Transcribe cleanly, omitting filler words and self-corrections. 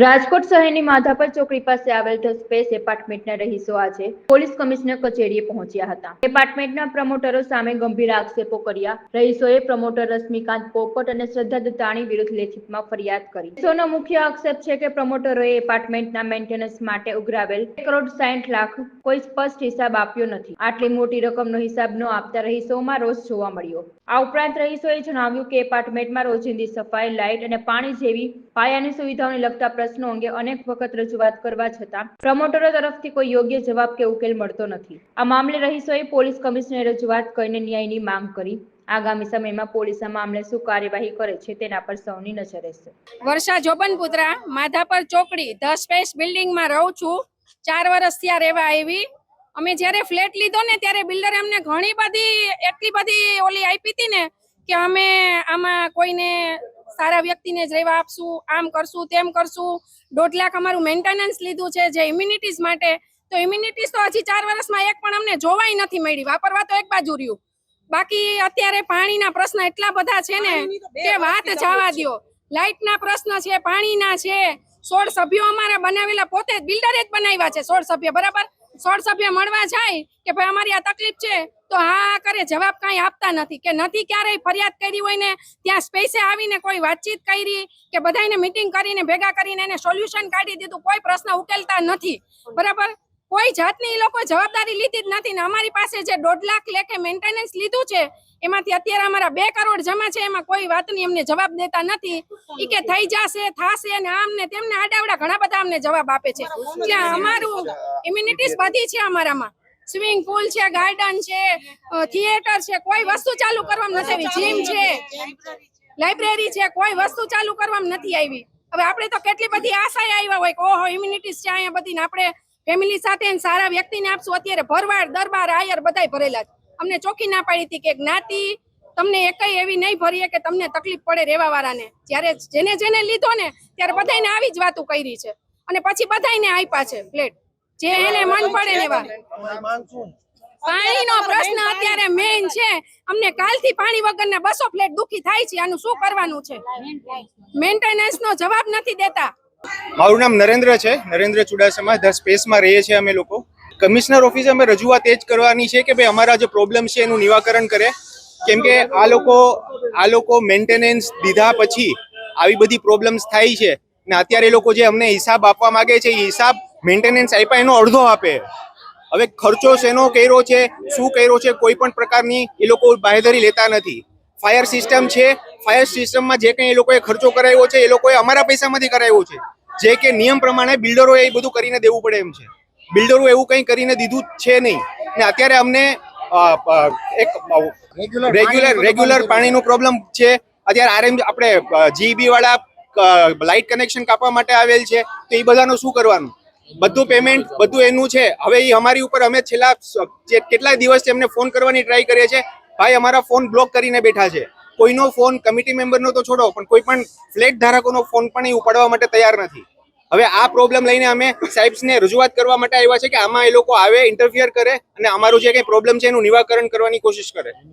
રાજકોટ શહેરની માધાપર ચોકડી પાસે આવેલ ધ સ્પેસ એપાર્ટમેન્ટના રહીશો આજે પોલીસ કમિશનર કચેરીએ પહોંચ્યા હતા। એપાર્ટમેન્ટના પ્રમોટરો સામે ગંભીર આક્ષેપો કર્યા। રહીશોએ પ્રમોટર રશ્મિકાંત પોપટ અને શ્રદ્ધા દત્તાણી વિરુદ્ધ લેખિતમાં ફરિયાદ કરી। રહીશોનો મુખ્ય આક્ષેપ છે કે પ્રમોટરોએ એપાર્ટમેન્ટના મેન્ટેનન્સ માટે ઉઘરાવેલ 1,60,00,000 કોઈ સ્પષ્ટ હિસાબ આપ્યો નથી। આટલી મોટી રકમનો હિસાબ ન આપતા રહીશોમાં રોષ જોવા મળ્યો। આ ઉપરાંત રહીશોએ જણાવ્યું કે એપાર્ટમેન્ટમાં રોજિંદી સફાઈ, લાઇટ અને પાણી જેવી પાયાની સુવિધાઓને લગતા પ્રશ્નો અંગે અનેક વખત રજૂઆત કરવા છતાં પ્રમોટરો તરફથી કોઈ યોગ્ય જવાબ કે ઉકેલ મળતો નથી। આ મામલે રહીશોએ પોલીસ કમિશનરે રજૂઆત કરીને ન્યાયની માંગ કરી। આગામી સમયમાં પોલીસ આ મામલે શું કાર્યવાહી કરે છે તેના પર સૌની નજર રહેશે। વર્ષા જોબનપુત્રા, માધાપર ચોકડી ધ સ્પેસ બિલ્ડિંગમાં રહું છું। 4 વર્ષ થયા રહેવા આવી। અમે જ્યારે ફ્લેટ લીધો ને ત્યારે બિલ્ડરે અમને એટલી બધી ઓલી આપી હતી ને કે અમે આમાં કોઈને સારા વ્યક્તિને જ રહેવા આપશું, આમ કરશું, તેમ કરશું। 1.5 લાખ અમારું મેન્ટેનન્સ લીધું છે જે ઇમ્યુનિટીઝ માટે। તો ઇમ્યુનિટીઝ તો હજી 4 વર્ષમાં એક પણ અમને જોવાય નથી મળી। વાપરવા તો એક બાજુ રહ્યું, બાકી અત્યારે પાણીના પ્રશ્ન એટલા બધા છે ને કે વાત જવા દો। લાઇટના પ્રશ્ન છે, પાણીના છે। 16 સભ્યો અમારા બનાવેલા, પોતે જ બિલ્ડરે જ બનાવ્યા છે 16 સભ્ય, બરાબર। 16 સભ્ય મળવા જાય કે ભાઈ અમારી આ તકલીફ છે તો હા કરે, જવાબ કાંઈ આપતા નથી કે નથી। ક્યારેય ફરિયાદ કરી હોય ને ત્યાં સ્પેસે આવીને કોઈ વાતચીત કરી કે બધાને મીટિંગ કરીને ભેગા કરીને એને સોલ્યુશન કાઢી દીધું, કોઈ પ્રશ્ન ઉકેલતા નથી, બરાબર। કોઈ જાતની એ લોકો જવાબદારી લીધી જ નથી ને અમારી પાસે જે 1.5 લાખ લેખે મેન્ટેનન્સ લીધું છે એમાંથી અત્યારે અમારા 2 કરોડ જમા છે, એમાં કોઈ વાતની અમને જવાબ દેતા નથી। ઈ કે થઈ જશે, થાશે ને આમ ને તેમને આડાવડા ઘણા બધા અમને જવાબ આપે છે। એટલે અમારું ઇમ્યુનિટીઝ બધી છે, અમારામાં સ્વિમિંગ પુલ છે, ગાર્ડન છે, થિયેટર છે, કોઈ વસ્તુ ચાલુ કરવામાં નથી આવી। જીમ છે, લાઇબ્રેરી છે, કોઈ વસ્તુ ચાલુ કરવામાં નથી આવી। હવે આપણે તો કેટલી બધી આશાએ આવ્યા હોય કે ઓહો ઇમ્યુનિટીઝ છે અહીંયા બધી ને આપણે ફેમિલી સાથે સારા વ્યક્તિને આપશું। અત્યારે ભરવાડ, દરબાર, આયર બધાય ભરેલા છે। અમને ચોખ્ખી ના પાડી હતી કે જ્ઞાતિ તમને એકય એવી નહીં ભરીએ કે તમને તકલીફ પડે રહેવા વાળાને। જ્યારે જેને લીધો ને ત્યારે બધાને આવી જ વાતો કરી છે અને પછી બધાને આપ્યા છે ફ્લેટ, જે એને મન પડે ને એવા। પાણીનો પ્રશ્ન અત્યારે મેઇન છે। અમને કાલથી પાણી વગરના 200 ફ્લેટ દુખી થાય છે। આનું શું કરવાનું છે? મેન્ટેનન્સનો જવાબ નથી દેતા। મારું નામ નરેન્દ્ર છે, નરેન્દ્ર ચુડાસમા। ધ સ્પેસમાં રહીએ છીએ અમે લોકો। કમિશનર ઓફિસે અમે રજૂઆત એ જ કરવાની છે કે ભાઈ અમારા જે પ્રોબ્લેમ છે એનું નિવારણ કરે, કેમ કે આ લોકો મેન્ટેનન્સ દીધા પછી આવી બધી પ્રોબ્લેમ્સ થાય છે ને અત્યારે એ લોકો જે અમને હિસાબ આપવા માંગે છે એ હિસાબ મેન્ટેનન્સ આપ્યા એનો અડધો આપે। હવે ખર્ચો શેનો કર્યો છે, શું કર્યો છે, કોઈ પણ પ્રકારની એ લોકો બાંહેધરી લેતા નથી। ફાયર સિસ્ટમ છે, ફાયર સિસ્ટમમાં જે કંઈ એ લોકોએ ખર્ચો કરાવ્યો છે એ લોકોએ અમારા પૈસામાંથી કરાવ્યો છે, જે કે નિયમ પ્રમાણે બિલ્ડરોએ એ બધું કરીને દેવું પડે એમ છે। બિલ્ડરો એવું કંઈ કરીને દીધું છે નહીં ને અત્યારે અમને એક રેગ્યુલર પાણીનો પ્રોબ્લેમ છે। અત્યારે આપણે જીબી વાળા લાઇટ કનેક્શન કાપવા માટે આવેલ છે તો એ બધાનું શું કરવાનું? બધું પેમેન્ટ બધું એનું છે। હવે એ અમારી ઉપર અમે છેલ્લા કેટલાય દિવસથી એમને ફોન કરવાની ટ્રાય કરીએ છીએ, ભાઈ અમારા ફોન બ્લોક કરીને બેઠા છે। કોઈનો ફોન, કમિટી મેમ્બરનો તો છોડો, પણ કોઈ પણ ફ્લેટ ધારકોનો ફોન પણ એ ઉપાડવા માટે તૈયાર નથી। હવે આ પ્રોબ્લેમ લઈને અમે સાહેબને રજૂઆત કરવા માટે આવ્યા છે કે આમાં એ લોકો આવે, ઇન્ટરફિયર કરે અને અમારું જે કંઈ પ્રોબ્લેમ છે એનું નિવારણ કરવાની કોશિશ કરે।